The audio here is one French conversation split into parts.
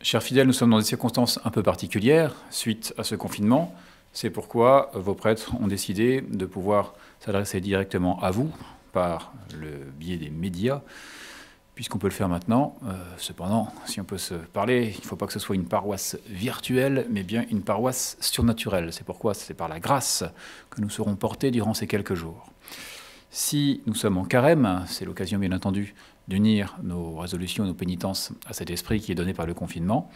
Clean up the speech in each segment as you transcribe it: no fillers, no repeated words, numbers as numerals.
Chers fidèles, nous sommes dans des circonstances un peu particulières suite à ce confinement. C'est pourquoi vos prêtres ont décidé de pouvoir s'adresser directement à vous par le biais des médias, puisqu'on peut le faire maintenant. Cependant, si on peut se parler, il ne faut pas que ce soit une paroisse virtuelle, mais bien une paroisse surnaturelle. C'est pourquoi c'est par la grâce que nous serons portés durant ces quelques jours. Si nous sommes en carême, c'est l'occasion bien entendu d'unir nos résolutions, nos pénitences à cet esprit qui est donné par le confinement.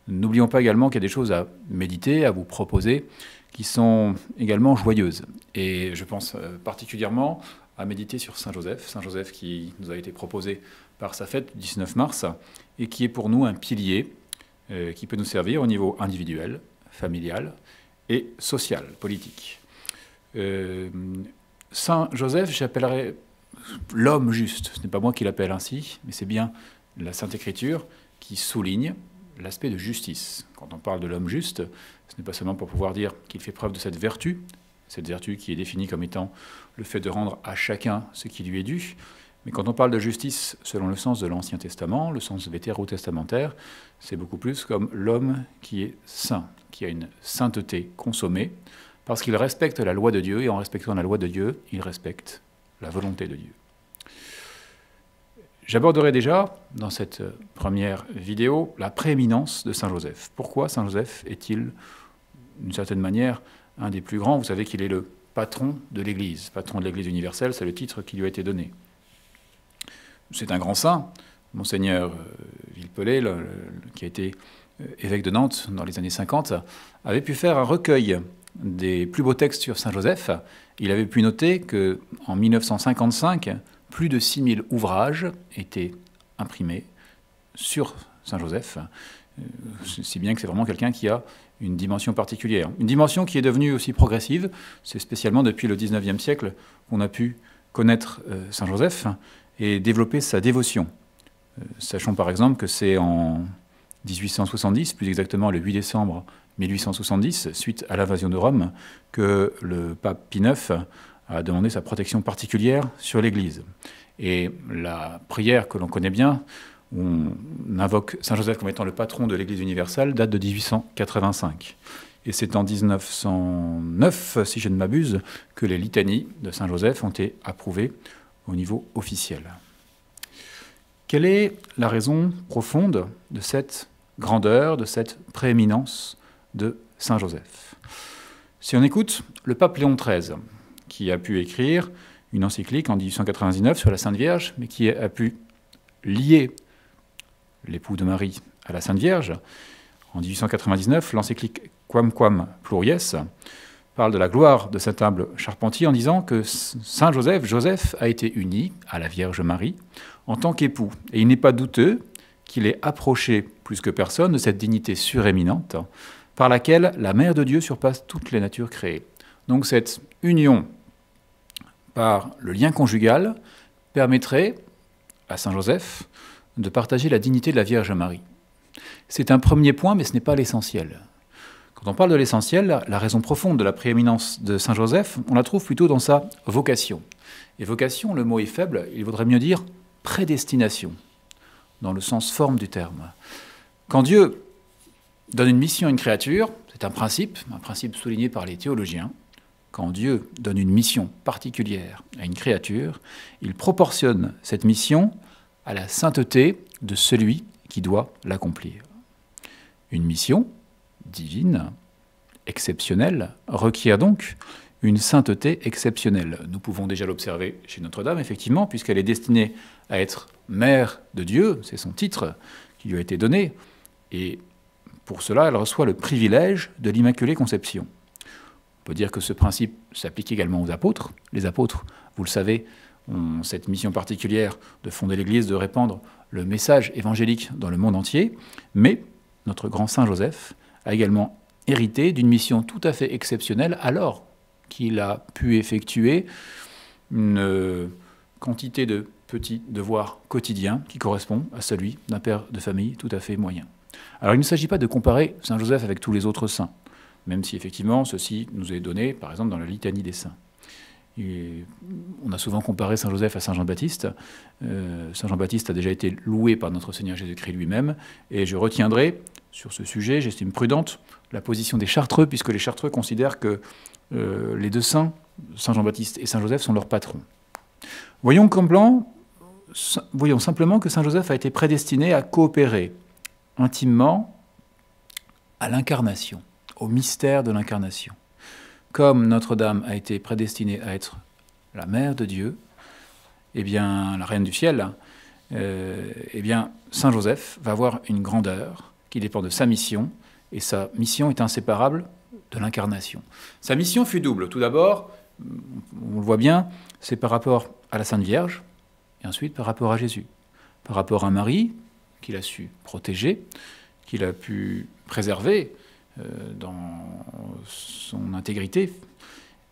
N'oublions pas également qu'il y a des choses à méditer, à vous proposer, qui sont également joyeuses. Et je pense particulièrement à méditer sur Saint Joseph qui nous a été proposé par sa fête du 19 mars, et qui est pour nous un pilier qui peut nous servir au niveau individuel, familial et social, politique. Saint Joseph, j'appellerais l'homme juste. Ce n'est pas moi qui l'appelle ainsi, mais c'est bien la Sainte Écriture qui souligne l'aspect de justice. Quand on parle de l'homme juste, ce n'est pas seulement pour pouvoir dire qu'il fait preuve de cette vertu qui est définie comme étant le fait de rendre à chacun ce qui lui est dû, mais quand on parle de justice selon le sens de l'Ancien Testament, le sens vétérotestamentaire, c'est beaucoup plus comme l'homme qui est saint, qui a une sainteté consommée, parce qu'il respecte la loi de Dieu, et en respectant la loi de Dieu, il respecte la volonté de Dieu. J'aborderai déjà, dans cette première vidéo, la prééminence de Saint Joseph. Pourquoi Saint Joseph est-il, d'une certaine manière, un des plus grands? Vous savez qu'il est le patron de l'Église. Patron de l'Église universelle, c'est le titre qui lui a été donné. C'est un grand saint. Monseigneur Villepelet, qui a été évêque de Nantes dans les années 50, avait pu faire un recueil des plus beaux textes sur Saint Joseph. Il avait pu noter qu'en 1955, plus de 6000 ouvrages étaient imprimés sur Saint Joseph, si bien que c'est vraiment quelqu'un qui a une dimension particulière. Une dimension qui est devenue aussi progressive, c'est spécialement depuis le 19e siècle qu'on a pu connaître Saint Joseph et développer sa dévotion. Sachons par exemple que c'est en 1870, plus exactement le 8 décembre 1870, suite à l'invasion de Rome, que le pape Pie IX a demandé sa protection particulière sur l'Église. Et la prière que l'on connaît bien, où on invoque Saint Joseph comme étant le patron de l'Église universelle, date de 1885. Et c'est en 1909, si je ne m'abuse, que les litanies de Saint Joseph ont été approuvées au niveau officiel. Quelle est la raison profonde de cette grandeur, de cette prééminence de Saint Joseph? Si on écoute le pape Léon XIII, qui a pu écrire une encyclique en 1899 sur la Sainte Vierge, mais qui a pu lier l'époux de Marie à la Sainte Vierge, en 1899, l'encyclique Quamquam Pluriès parle de la gloire de cet humble charpentier en disant que Saint Joseph a été uni à la Vierge Marie en tant qu'époux. Et il n'est pas douteux qu'il ait approché plus que personne de cette dignité suréminente par laquelle la Mère de Dieu surpasse toutes les natures créées. Donc cette union par le lien conjugal permettrait à Saint Joseph de partager la dignité de la Vierge Marie. C'est un premier point, mais ce n'est pas l'essentiel. Quand on parle de l'essentiel, la raison profonde de la prééminence de Saint Joseph, on la trouve plutôt dans sa vocation. Et vocation, le mot est faible, il vaudrait mieux dire prédestination, dans le sens forme du terme. Quand Dieu donne une mission à une créature, c'est un principe souligné par les théologiens. Quand Dieu donne une mission particulière à une créature, il proportionne cette mission à la sainteté de celui qui doit l'accomplir. Une mission divine, exceptionnelle, requiert donc une sainteté exceptionnelle. Nous pouvons déjà l'observer chez Notre-Dame, effectivement, puisqu'elle est destinée à être mère de Dieu, c'est son titre qui lui a été donné, et pour cela, elle reçoit le privilège de l'Immaculée Conception. On peut dire que ce principe s'applique également aux apôtres. Les apôtres, vous le savez, ont cette mission particulière de fonder l'Église, de répandre le message évangélique dans le monde entier, mais notre grand Saint Joseph a également hérité d'une mission tout à fait exceptionnelle alors qu'il a pu effectuer une quantité de petits devoirs quotidiens qui correspond à celui d'un père de famille tout à fait moyen. Alors il ne s'agit pas de comparer Saint Joseph avec tous les autres saints, même si effectivement ceci nous est donné par exemple dans la litanie des saints. Et on a souvent comparé Saint Joseph à Saint Jean-Baptiste. Saint Jean-Baptiste a déjà été loué par notre Seigneur Jésus-Christ lui-même, et je retiendrai sur ce sujet, j'estime prudente la position des Chartreux, puisque les Chartreux considèrent que les deux saints, Saint Jean-Baptiste et Saint Joseph, sont leurs patrons. Voyons simplement que Saint Joseph a été prédestiné à coopérer intimement à l'incarnation, au mystère de l'incarnation. Comme Notre-Dame a été prédestinée à être la mère de Dieu, eh bien, la reine du ciel, eh bien, Saint Joseph va avoir une grandeur qui dépend de sa mission, et sa mission est inséparable de l'incarnation. Sa mission fut double. Tout d'abord, on le voit bien, c'est par rapport à la Sainte Vierge, et ensuite par rapport à Jésus. Par rapport à Marie, qu'il a su protéger, qu'il a pu préserver dans son intégrité,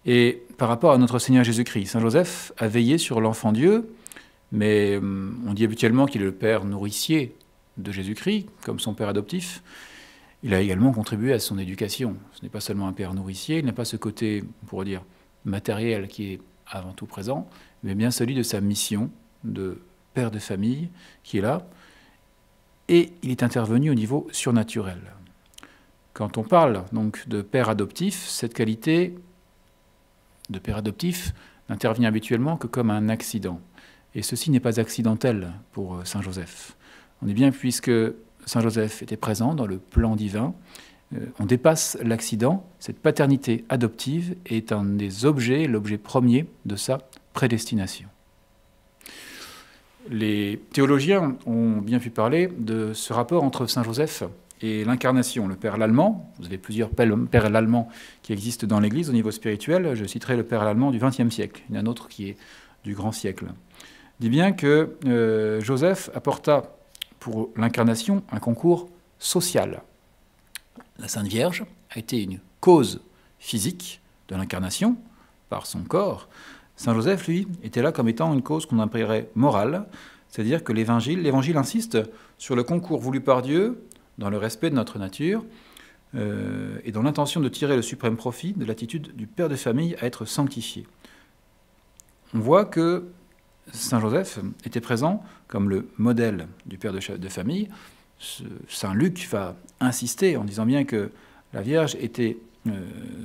et par rapport à notre Seigneur Jésus-Christ. Saint Joseph a veillé sur l'enfant Dieu, mais on dit habituellement qu'il est le père nourricier de Jésus-Christ, comme son père adoptif. Il a également contribué à son éducation. Ce n'est pas seulement un père nourricier, il n'a pas ce côté, on pourrait dire, matériel qui est avant tout présent, mais bien celui de sa mission de père de famille qui est là. Et il est intervenu au niveau surnaturel. Quand on parle donc de père adoptif, cette qualité de père adoptif n'intervient habituellement que comme un accident. Et ceci n'est pas accidentel pour Saint Joseph. On est bien, puisque Saint Joseph était présent dans le plan divin, on dépasse l'accident. Cette paternité adoptive est un des objets, l'objet premier de sa prédestination. Les théologiens ont bien pu parler de ce rapport entre Saint Joseph et l'incarnation. Le Père Lallemand, vous avez plusieurs Pères Lallemands qui existent dans l'Église au niveau spirituel, je citerai le Père Lallemand du XXe siècle, il y en a un autre qui est du grand siècle, dit bien que Joseph apporta pour l'incarnation un concours social. La Sainte Vierge a été une cause physique de l'incarnation par son corps. Saint Joseph, lui, était là comme étant une cause qu'on appellerait morale, c'est-à-dire que l'Évangile insiste sur le concours voulu par Dieu dans le respect de notre nature et dans l'intention de tirer le suprême profit de l'attitude du père de famille à être sanctifié. On voit que Saint Joseph était présent comme le modèle du père de famille. Saint Luc va insister en disant bien que la Vierge était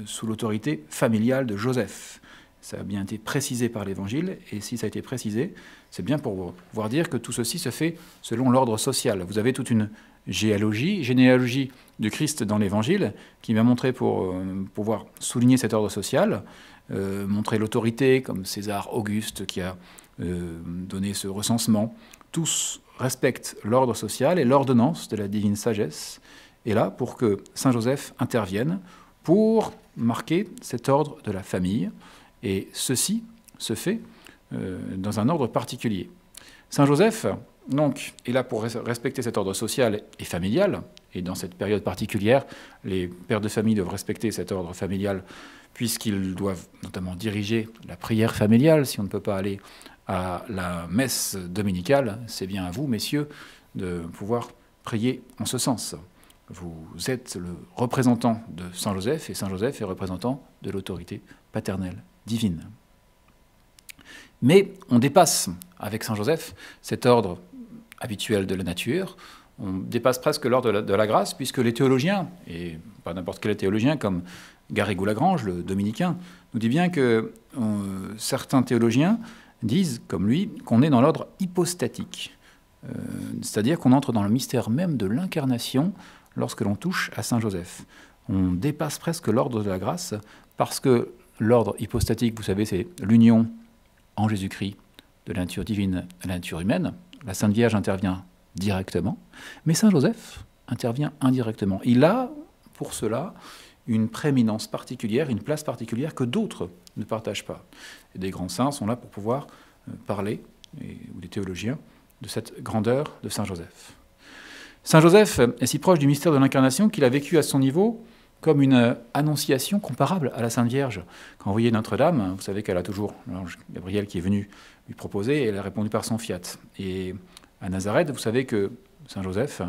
sous l'autorité familiale de Joseph. Ça a bien été précisé par l'Évangile, et si ça a été précisé, c'est bien pour pouvoir dire que tout ceci se fait selon l'ordre social. Vous avez toute une généalogie du Christ dans l'Évangile, qui m'a montré pour pouvoir souligner cet ordre social, montrer l'autorité, comme César Auguste qui a donné ce recensement. Tous respectent l'ordre social et l'ordonnance de la divine sagesse, est là pour que Saint Joseph intervienne pour marquer cet ordre de la famille. Et ceci se fait dans un ordre particulier. Saint Joseph, donc, est là pour respecter cet ordre social et familial, et dans cette période particulière, les pères de famille doivent respecter cet ordre familial, puisqu'ils doivent notamment diriger la prière familiale. Si on ne peut pas aller à la messe dominicale, c'est bien à vous, messieurs, de pouvoir prier en ce sens. Vous êtes le représentant de Saint Joseph, et Saint Joseph est représentant de l'autorité paternelle divine. Mais on dépasse avec Saint Joseph cet ordre habituel de la nature, on dépasse presque l'ordre de la grâce, puisque les théologiens, et pas n'importe quel théologien comme Garrigou-Lagrange, le dominicain, nous dit bien que certains théologiens disent, comme lui, qu'on est dans l'ordre hypostatique, c'est-à-dire qu'on entre dans le mystère même de l'incarnation lorsque l'on touche à Saint Joseph. On dépasse presque l'ordre de la grâce, parce que l'ordre hypostatique, vous savez, c'est l'union en Jésus-Christ de la nature divine à la nature humaine. La Sainte Vierge intervient directement, mais Saint Joseph intervient indirectement. Il a, pour cela, une prééminence particulière, une place particulière que d'autres ne partagent pas. Et des grands saints sont là pour pouvoir parler, ou des théologiens, de cette grandeur de Saint Joseph. Saint Joseph est si proche du mystère de l'incarnation qu'il a vécu à son niveau comme une annonciation comparable à la Sainte Vierge. Quand vous voyez Notre-Dame, vous savez qu'elle a toujours l'ange Gabriel qui est venu lui proposer, et elle a répondu par son fiat. Et à Nazareth, vous savez que Saint Joseph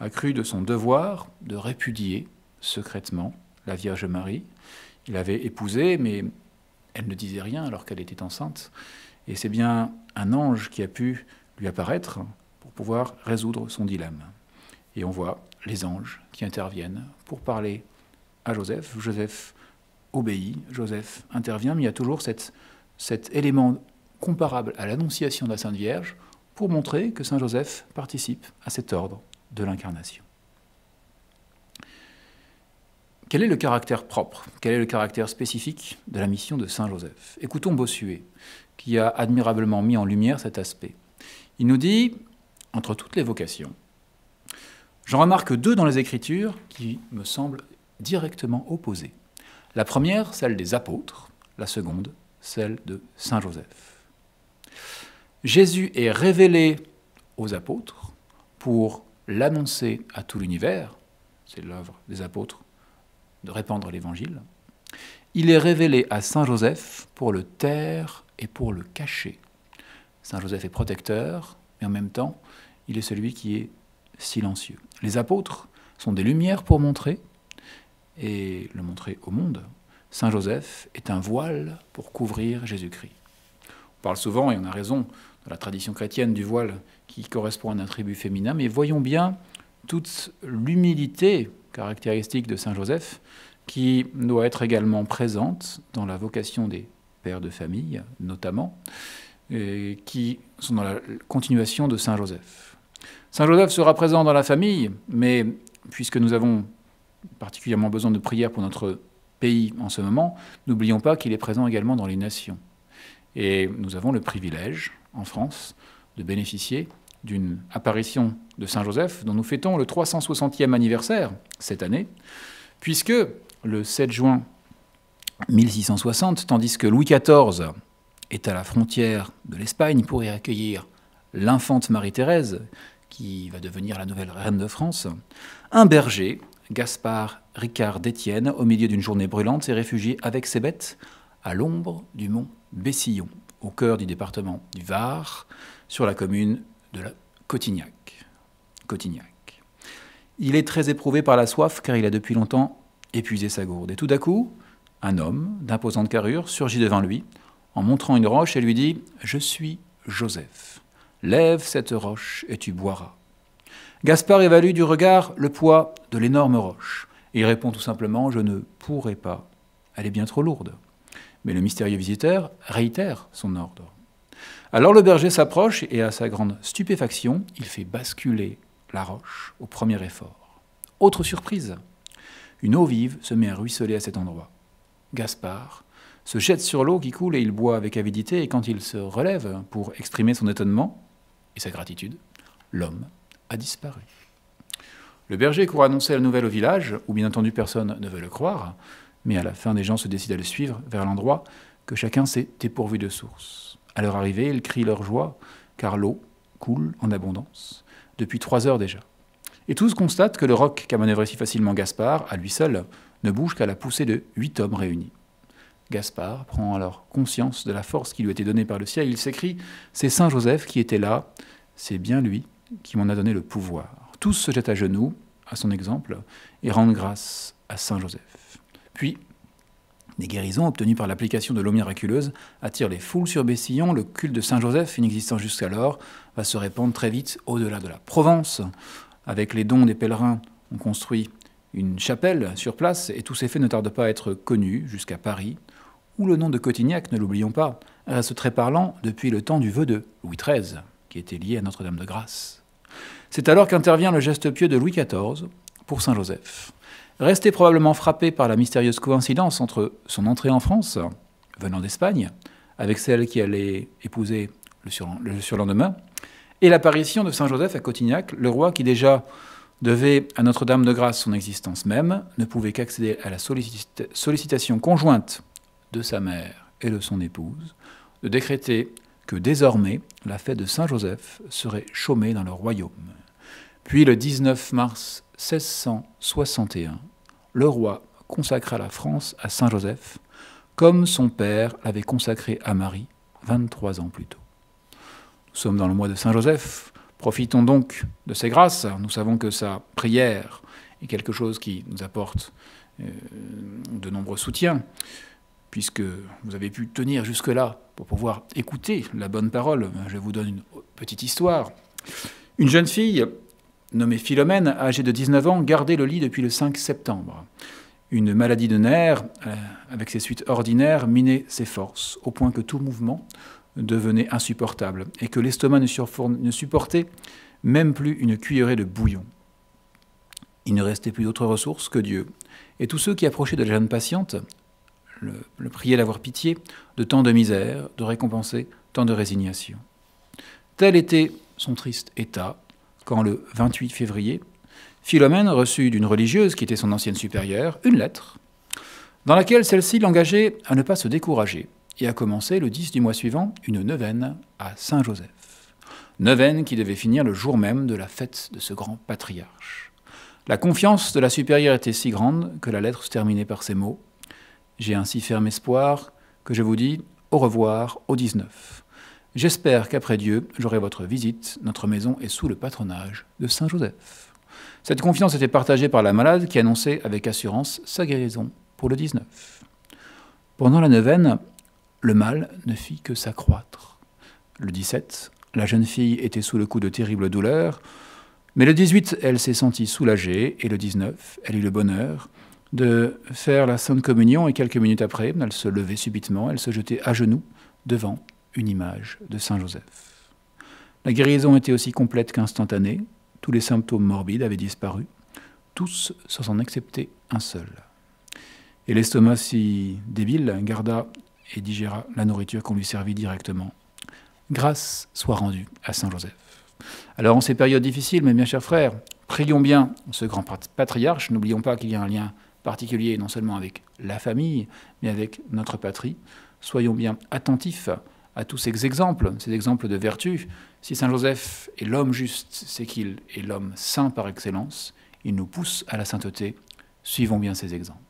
a cru de son devoir de répudier secrètement la Vierge Marie. Il l'avait épousée, mais elle ne disait rien alors qu'elle était enceinte. Et c'est bien un ange qui a pu lui apparaître pour pouvoir résoudre son dilemme. Et on voit les anges qui interviennent pour parler à Joseph. Joseph obéit, Joseph intervient, mais il y a toujours cet élément comparable à l'annonciation de la Sainte Vierge pour montrer que Saint Joseph participe à cet ordre de l'incarnation. Quel est le caractère propre, quel est le caractère spécifique de la mission de Saint Joseph? Écoutons Bossuet, qui a admirablement mis en lumière cet aspect. Il nous dit, entre toutes les vocations, j'en remarque deux dans les Écritures qui me semblent directement opposées. La première, celle des apôtres, la seconde, celle de Saint Joseph. Jésus est révélé aux apôtres pour l'annoncer à tout l'univers, c'est l'œuvre des apôtres de répandre l'Évangile. Il est révélé à Saint Joseph pour le taire et pour le cacher. Saint Joseph est protecteur, mais en même temps, il est celui qui est silencieux. Les apôtres sont des lumières pour montrer, et le montrer au monde. Saint Joseph est un voile pour couvrir Jésus-Christ. On parle souvent, et on a raison, dans la tradition chrétienne du voile qui correspond à un attribut féminin, mais voyons bien toute l'humilité caractéristique de Saint Joseph qui doit être également présente dans la vocation des pères de famille, notamment, qui sont dans la continuation de Saint Joseph. Saint Joseph sera présent dans la famille, mais puisque nous avons particulièrement besoin de prière pour notre pays en ce moment, n'oublions pas qu'il est présent également dans les nations. Et nous avons le privilège, en France, de bénéficier d'une apparition de Saint Joseph, dont nous fêtons le 360e anniversaire cette année, puisque le 7 juin 1660, tandis que Louis XIV est à la frontière de l'Espagne pour y accueillir l'infante Marie-Thérèse, qui va devenir la nouvelle reine de France, un berger, Gaspard Ricard d'Étienne, au milieu d'une journée brûlante, s'est réfugié avec ses bêtes à l'ombre du mont Bessillon, au cœur du département du Var, sur la commune de la Cotignac. Il est très éprouvé par la soif, car il a depuis longtemps épuisé sa gourde. Et tout d'un coup, un homme d'imposante carrure surgit devant lui, en montrant une roche, et lui dit « Je suis Joseph. Lève cette roche et tu boiras. » Gaspard évalue du regard le poids de l'énorme roche. Et il répond tout simplement « Je ne pourrai pas. Elle est bien trop lourde. » Mais le mystérieux visiteur réitère son ordre. Alors le berger s'approche et à sa grande stupéfaction, il fait basculer la roche au premier effort. Autre surprise, une eau vive se met à ruisseler à cet endroit. Gaspard se jette sur l'eau qui coule et il boit avec avidité, et quand il se relève pour exprimer son étonnement et sa gratitude, l'homme a disparu. Le berger court annoncer la nouvelle au village, où bien entendu personne ne veut le croire, mais à la fin, des gens se décident à le suivre vers l'endroit que chacun sait dépourvu de source. À leur arrivée, ils crient leur joie, car l'eau coule en abondance, depuis 3 heures déjà. Et tous constatent que le roc qu'a manœuvré si facilement Gaspard, à lui seul, ne bouge qu'à la poussée de 8 hommes réunis. Gaspard prend alors conscience de la force qui lui a été donnée par le ciel. Il s'écrie « C'est Saint Joseph qui était là, c'est bien lui qui m'en a donné le pouvoir. » Tous se jettent à genoux, à son exemple, et rendent grâce à Saint Joseph. Puis, des guérisons obtenues par l'application de l'eau miraculeuse attirent les foules sur Bessillon. Le culte de Saint Joseph, inexistant jusqu'alors, va se répandre très vite au-delà de la Provence. Avec les dons des pèlerins, on construit une chapelle sur place, et tous ces faits ne tardent pas à être connus jusqu'à Paris, où le nom de Cotignac, ne l'oublions pas, reste très parlant depuis le temps du vœu de Louis XIII, qui était lié à Notre-Dame-de-Grâce. C'est alors qu'intervient le geste pieux de Louis XIV pour Saint Joseph. Resté probablement frappé par la mystérieuse coïncidence entre son entrée en France, venant d'Espagne, avec celle qui allait épouser le surlendemain, et l'apparition de Saint Joseph à Cotignac, le roi qui déjà devait à Notre-Dame-de-Grâce son existence même, ne pouvait qu'accéder à la sollicitation conjointe de sa mère et de son épouse, de décréter que désormais la fête de Saint Joseph serait chômée dans le royaume. Puis le 19 mars 1661, le roi consacra la France à Saint Joseph, comme son père l'avait consacré à Marie 23 ans plus tôt. Nous sommes dans le mois de Saint Joseph, profitons donc de ses grâces. Nous savons que sa prière est quelque chose qui nous apporte de nombreux soutiens, puisque vous avez pu tenir jusque-là pour pouvoir écouter la bonne parole. Je vous donne une petite histoire. Une jeune fille nommé Philomène, âgé de 19 ans, gardait le lit depuis le 5 septembre. Une maladie de nerfs, avec ses suites ordinaires, minait ses forces, au point que tout mouvement devenait insupportable, et que l'estomac ne supportait même plus une cuillerée de bouillon. Il ne restait plus d'autre ressource que Dieu, et tous ceux qui approchaient de la jeune patiente le priaient d'avoir pitié de tant de misère, de récompenser tant de résignation. Tel était son triste état, quand le 28 février, Philomène reçut d'une religieuse, qui était son ancienne supérieure, une lettre, dans laquelle celle-ci l'engageait à ne pas se décourager et à commencer le 10 du mois suivant une neuvaine à Saint-Joseph. Neuvaine qui devait finir le jour même de la fête de ce grand patriarche. La confiance de la supérieure était si grande que la lettre se terminait par ces mots : « J'ai ainsi ferme espoir que je vous dis au revoir au 19. J'espère qu'après Dieu, j'aurai votre visite. Notre maison est sous le patronage de Saint-Joseph. » Cette confiance était partagée par la malade qui annonçait avec assurance sa guérison pour le 19. Pendant la neuvaine, le mal ne fit que s'accroître. Le 17, la jeune fille était sous le coup de terribles douleurs, mais le 18, elle s'est sentie soulagée, et le 19, elle eut le bonheur de faire la Sainte Communion, et quelques minutes après, elle se levait subitement, elle se jetait à genoux devant une image de Saint Joseph. La guérison était aussi complète qu'instantanée. Tous les symptômes morbides avaient disparu, tous sans en excepter un seul. Et l'estomac si débile garda et digéra la nourriture qu'on lui servit directement. Grâce soit rendue à Saint Joseph. Alors en ces périodes difficiles, mes bien chers frères, prions bien ce grand patriarche. N'oublions pas qu'il y a un lien particulier non seulement avec la famille, mais avec notre patrie. Soyons bien attentifs à tous ces exemples de vertu. Si Saint Joseph est l'homme juste, c'est qu'il est l'homme saint par excellence. Il nous pousse à la sainteté. Suivons bien ces exemples.